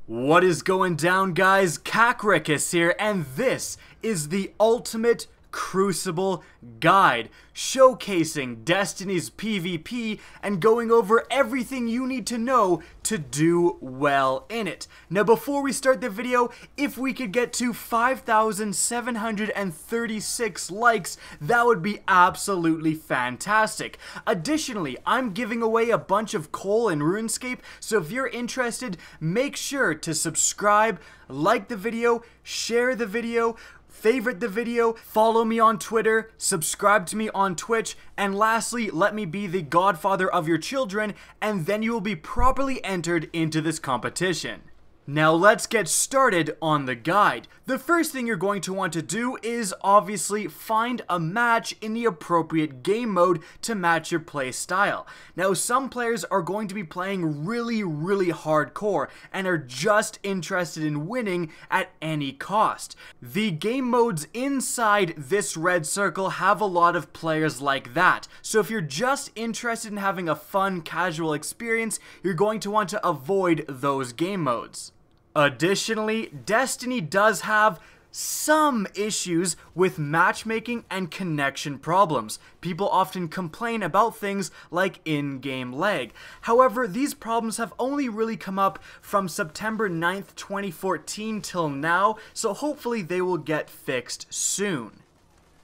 What is going down, guys? Kakarikis here, and this is the ultimate Crucible guide, showcasing Destiny's PvP and going over everything you need to know to do well in it. Now, before we start the video, if we could get to 5,736 likes, that would be absolutely fantastic. Additionally, I'm giving away a bunch of coal in RuneScape, so if you're interested, make sure to subscribe, like the video, share the video, favorite the video, follow me on Twitter, subscribe to me on Twitch, and lastly, let me be the godfather of your children, and then you will be properly entered into this competition. Now let's get started on the guide. The first thing you're going to want to do is obviously find a match in the appropriate game mode to match your play style. Now some players are going to be playing really hardcore and are just interested in winning at any cost. The game modes inside this red circle have a lot of players like that. So if you're just interested in having a fun casual experience, you're going to want to avoid those game modes. Additionally, Destiny does have some issues with matchmaking and connection problems. People often complain about things like in-game lag. However, these problems have only really come up from September 9th, 2014 till now, so hopefully they will get fixed soon.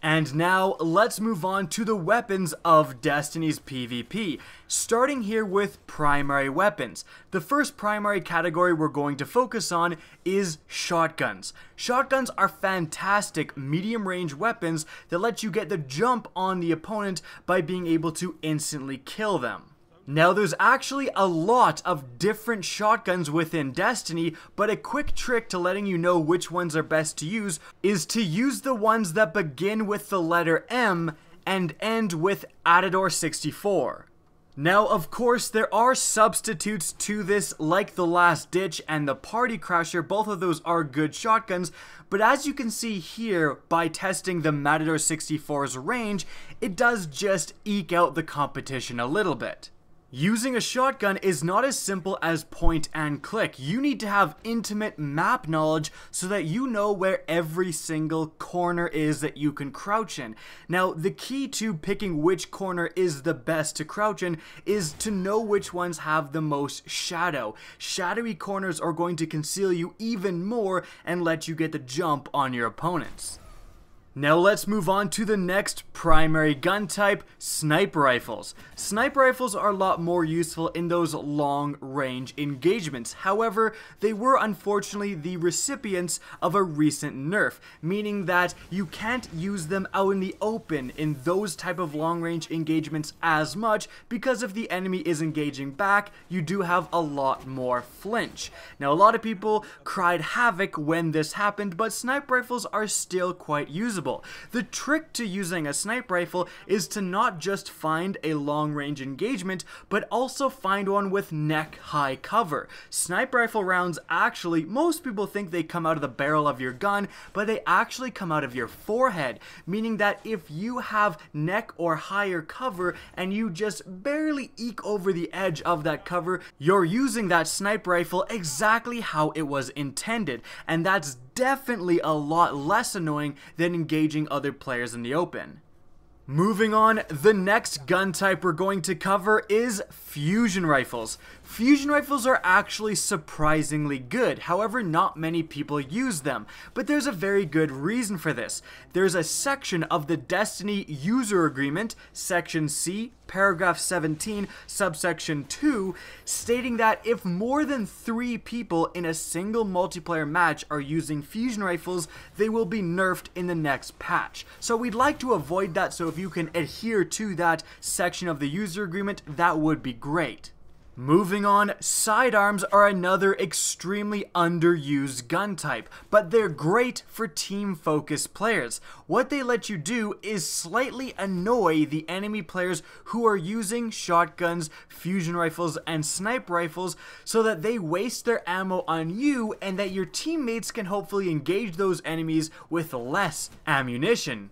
And now, let's move on to the weapons of Destiny's PvP, starting here with primary weapons. The first primary category we're going to focus on is shotguns. Shotguns are fantastic medium-range weapons that let you get the jump on the opponent by being able to instantly kill them. Now there's actually a lot of different shotguns within Destiny, but a quick trick to letting you know which ones are best to use is to use the ones that begin with the letter M and end with Atador 64. Now, of course, there are substitutes to this, like the Last Ditch and the Party Crasher. Both of those are good shotguns, but as you can see here, by testing the Matador 64's range, it does just eke out the competition a little bit. Using a shotgun is not as simple as point and click. You need to have intimate map knowledge so that you know where every single corner is that you can crouch in. Now, the key to picking which corner is the best to crouch in is to know which ones have the most shadow. Shadowy corners are going to conceal you even more and let you get the jump on your opponents. Now let's move on to the next primary gun type, sniper rifles. Sniper rifles are a lot more useful in those long-range engagements. However, they were unfortunately the recipients of a recent nerf, meaning that you can't use them out in the open in those type of long-range engagements as much because if the enemy is engaging back, you do have a lot more flinch. Now a lot of people cried havoc when this happened, but sniper rifles are still quite usable. The trick to using a sniper rifle is to not just find a long-range engagement, but also find one with neck-high cover. Sniper rifle rounds actually, most people think they come out of the barrel of your gun, but they actually come out of your forehead, meaning that if you have neck or higher cover and you just barely eke over the edge of that cover, you're using that sniper rifle exactly how it was intended, and that's definitely a lot less annoying than engaging other players in the open. Moving on, the next gun type we're going to cover is fusion rifles. Fusion rifles are actually surprisingly good, however not many people use them, but there's a very good reason for this. There's a section of the Destiny User Agreement, Section C, Paragraph 17, Subsection 2, stating that if more than 3 people in a single multiplayer match are using fusion rifles, they will be nerfed in the next patch. So we'd like to avoid that, so if you can adhere to that section of the user agreement, that would be great. Moving on, sidearms are another extremely underused gun type, but they're great for team-focused players. What they let you do is slightly annoy the enemy players who are using shotguns, fusion rifles, and sniper rifles so that they waste their ammo on you and that your teammates can hopefully engage those enemies with less ammunition.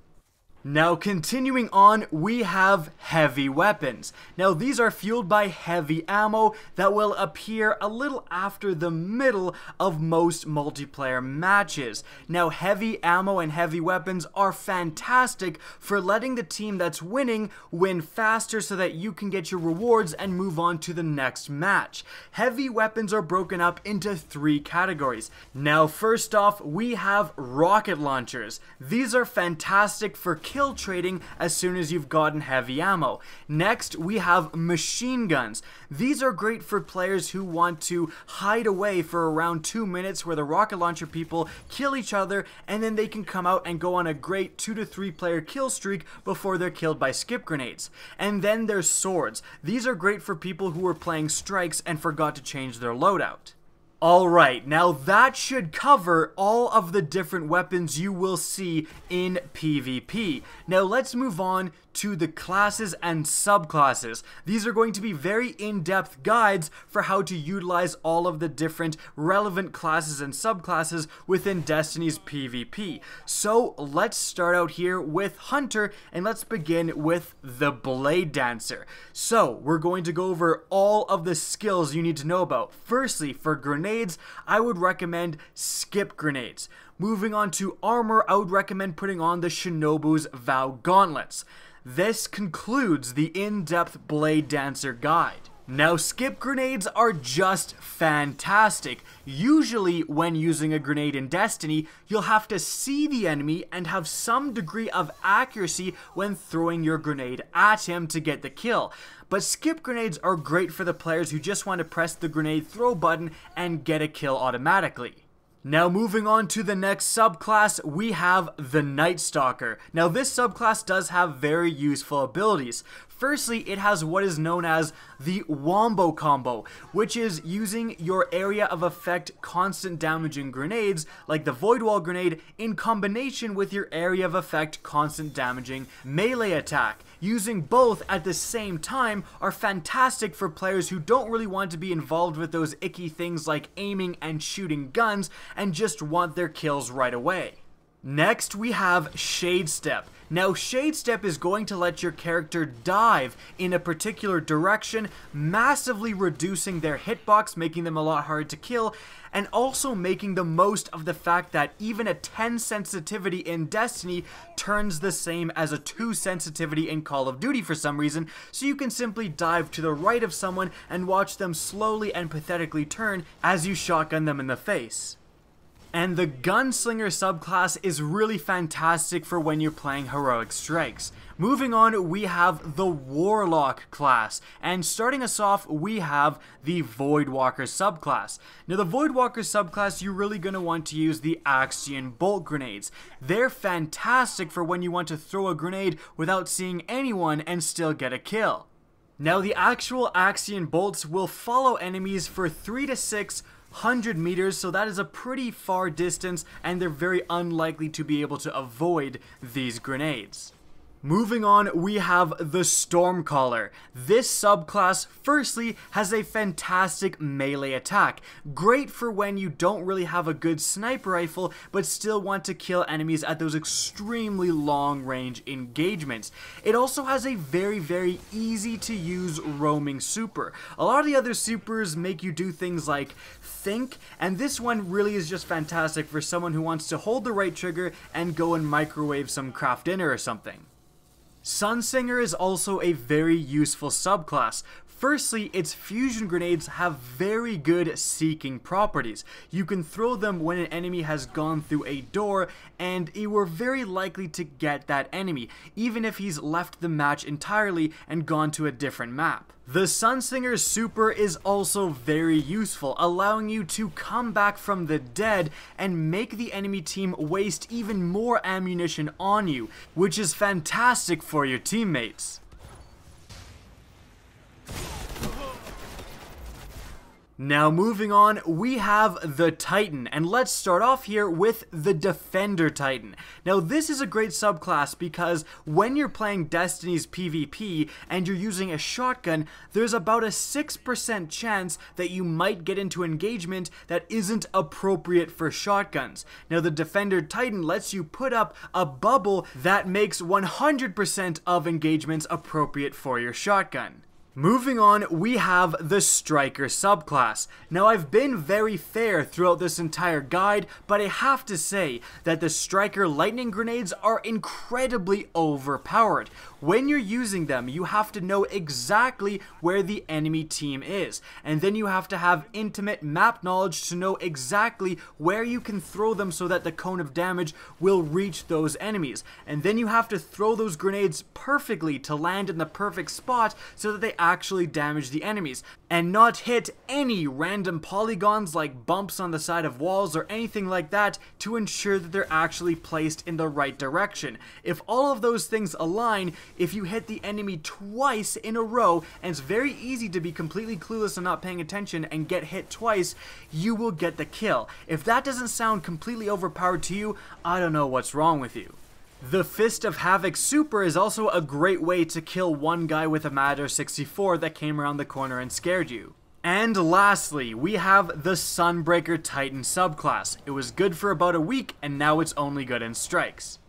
Now continuing on, we have heavy weapons. Now these are fueled by heavy ammo that will appear a little after the middle of most multiplayer matches. Now heavy ammo and heavy weapons are fantastic for letting the team that's winning win faster so that you can get your rewards and move on to the next match. Heavy weapons are broken up into 3 categories. Now first off, we have rocket launchers. These are fantastic for kill trading as soon as you've gotten heavy ammo. Next, we have machine guns. These are great for players who want to hide away for around 2 minutes where the rocket launcher people kill each other, and then they can come out and go on a great 2 to 3 player kill streak before they're killed by skip grenades. And then there's swords. These are great for people who are playing strikes and forgot to change their loadout. Alright, now that should cover all of the different weapons you will see in PvP. Now let's move on to the classes and subclasses. These are going to be very in-depth guides for how to utilize all of the different relevant classes and subclasses within Destiny's PvP. So let's start out here with Hunter, and let's begin with the Blade Dancer. So we're going to go over all of the skills you need to know about. Firstly, for grenades, I would recommend skip grenades. Moving on to armor, I would recommend putting on the Shinobu's Vow Gauntlets. This concludes the in-depth Blade Dancer guide. Now skip grenades are just fantastic. Usually when using a grenade in Destiny, you'll have to see the enemy and have some degree of accuracy when throwing your grenade at him to get the kill. But skip grenades are great for the players who just want to press the grenade throw button and get a kill automatically. Now moving on to the next subclass, we have the Night Stalker. Now this subclass does have very useful abilities. Firstly, it has what is known as the Wombo combo, which is using your area of effect constant damaging grenades, like the Void Wall grenade, in combination with your area of effect constant damaging melee attack. Using both at the same time are fantastic for players who don't really want to be involved with those icky things like aiming and shooting guns and just want their kills right away. Next, we have Shade Step. Now, Shade Step is going to let your character dive in a particular direction, massively reducing their hitbox, making them a lot harder to kill, and also making the most of the fact that even a 10 sensitivity in Destiny turns the same as a 2 sensitivity in Call of Duty for some reason, so you can simply dive to the right of someone and watch them slowly and pathetically turn as you shotgun them in the face. And the Gunslinger subclass is really fantastic for when you're playing heroic strikes. Moving on, we have the Warlock class, and starting us off, we have the Voidwalker subclass. Now the Voidwalker subclass, you're really going to want to use the Axion bolt grenades. They're fantastic for when you want to throw a grenade without seeing anyone and still get a kill. Now the actual Axion bolts will follow enemies for 3 to 600 meters, so that is a pretty far distance, and they're very unlikely to be able to avoid these grenades. Moving on, we have the Stormcaller. This subclass, firstly, has a fantastic melee attack. Great for when you don't really have a good sniper rifle, but still want to kill enemies at those extremely long range engagements. It also has a very easy to use roaming super. A lot of the other supers make you do things like think, and this one really is just fantastic for someone who wants to hold the right trigger and go and microwave some craft dinner or something. Sunsinger is also a very useful subclass. Firstly, its fusion grenades have very good seeking properties. You can throw them when an enemy has gone through a door, and you are very likely to get that enemy, even if he's left the match entirely and gone to a different map. The Sunsinger super is also very useful, allowing you to come back from the dead and make the enemy team waste even more ammunition on you, which is fantastic for your teammates. Now moving on, we have the Titan, and let's start off here with the Defender Titan. Now this is a great subclass because when you're playing Destiny's PvP and you're using a shotgun, there's about a 6% chance that you might get into engagement that isn't appropriate for shotguns. Now the Defender Titan lets you put up a bubble that makes 100% of engagements appropriate for your shotgun. Moving on, we have the Striker subclass. Now I've been very fair throughout this entire guide, but I have to say that the Striker lightning grenades are incredibly overpowered. When you're using them, you have to know exactly where the enemy team is, and then you have to have intimate map knowledge to know exactly where you can throw them so that the cone of damage will reach those enemies. And then you have to throw those grenades perfectly to land in the perfect spot so that they actually damage the enemies, and not hit any random polygons like bumps on the side of walls or anything like that, to ensure that they're actually placed in the right direction. If all of those things align, if you hit the enemy twice in a row, and it's very easy to be completely clueless and not paying attention and get hit twice, you will get the kill. If that doesn't sound completely overpowered to you, I don't know what's wrong with you. The Fist of Havoc Super is also a great way to kill one guy with a Matter 64 that came around the corner and scared you. And lastly, we have the Sunbreaker Titan subclass. It was good for about a week, and now it's only good in strikes.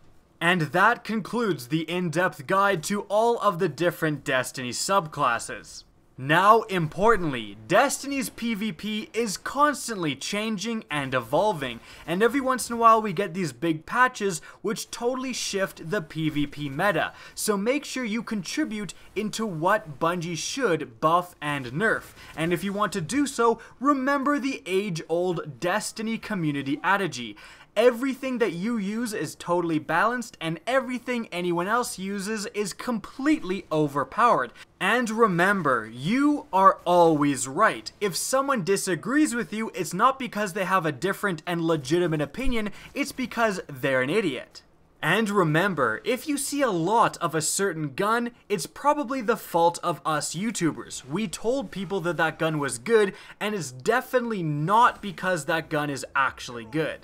And that concludes the in-depth guide to all of the different Destiny subclasses. Now, importantly, Destiny's PvP is constantly changing and evolving, and every once in a while we get these big patches which totally shift the PvP meta, so make sure you contribute into what Bungie should buff and nerf. And if you want to do so, remember the age-old Destiny community adage: everything that you use is totally balanced, and everything anyone else uses is completely overpowered. And remember, you are always right. If someone disagrees with you, it's not because they have a different and legitimate opinion, it's because they're an idiot. And remember, if you see a lot of a certain gun, it's probably the fault of us YouTubers. We told people that that gun was good, and it's definitely not because that gun is actually good.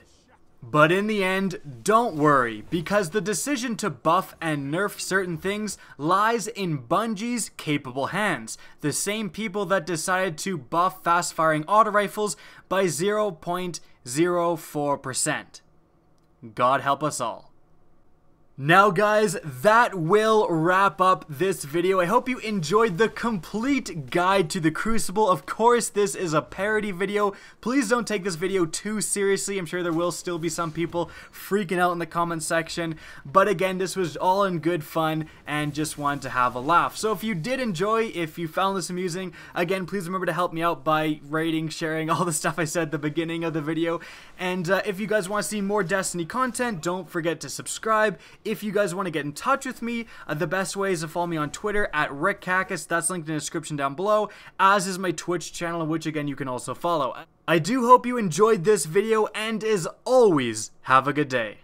But in the end, don't worry, because the decision to buff and nerf certain things lies in Bungie's capable hands, the same people that decided to buff fast-firing auto rifles by 0.04%. God help us all. Now guys, that will wrap up this video. I hope you enjoyed the complete guide to the Crucible. Of course, this is a parody video. Please don't take this video too seriously. I'm sure there will still be some people freaking out in the comment section. But again, this was all in good fun and just wanted to have a laugh. So if you did enjoy, if you found this amusing, again, please remember to help me out by rating, sharing all the stuff I said at the beginning of the video. And if you guys want to see more Destiny content, don't forget to subscribe. If you guys want to get in touch with me, the best way is to follow me on Twitter at RickCacus. That's linked in the description down below, as is my Twitch channel, which again you can also follow. I do hope you enjoyed this video, and as always, have a good day.